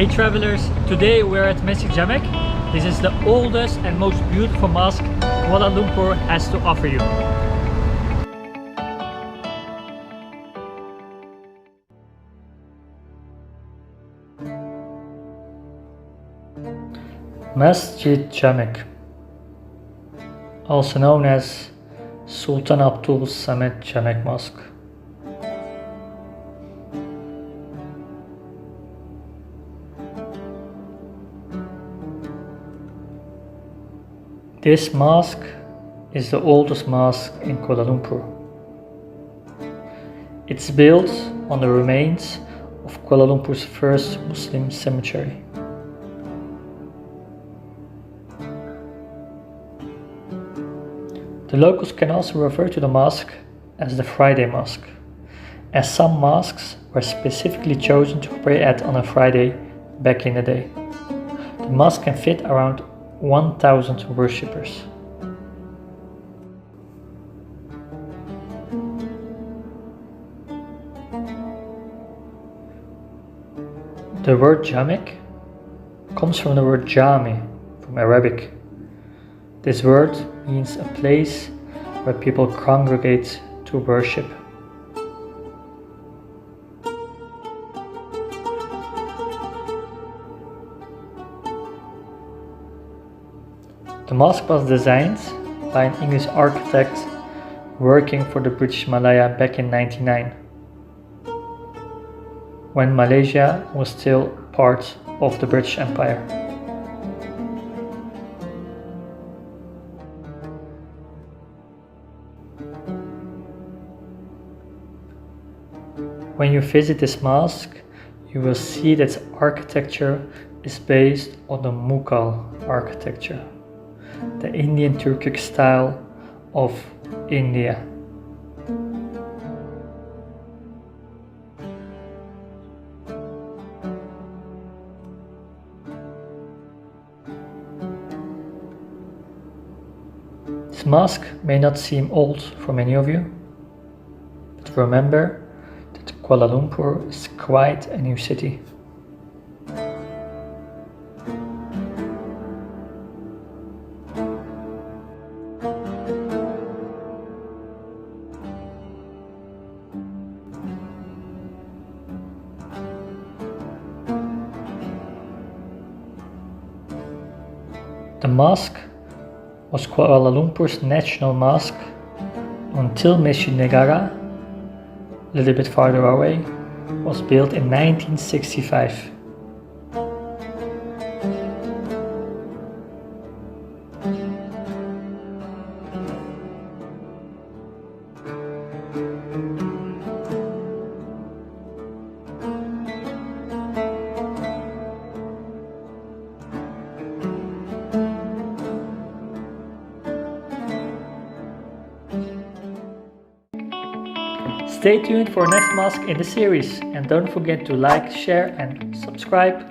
Hey travelers, today we're at Masjid Jamek. This is the oldest and most beautiful mosque Kuala Lumpur has to offer you. Masjid Jamek, also known as Sultan Abdul Samad Jamek Mosque. This mosque is the oldest mosque in Kuala Lumpur. It's built on the remains of Kuala Lumpur's first Muslim cemetery. The locals can also refer to the mosque as the Friday Mosque, as some mosques were specifically chosen to pray at on a Friday back in the day. The mosque can fit around 1,000 worshippers. The word Jamek comes from the word Jami from Arabic. This word means a place where people congregate to worship. The mosque was designed by an English architect working for the British Malaya back in 1999, when Malaysia was still part of the British Empire. When you visit this mosque, you will see that its architecture is based on the Mughal architecture, the Indian Turkic style of India. This mosque may not seem old for many of you, but remember that Kuala Lumpur is quite a new city. The mosque was Kuala Lumpur's national mosque until Masjid Negara, a little bit farther away, was built in 1965. Stay tuned for next mosque in the series and don't forget to like, share and subscribe.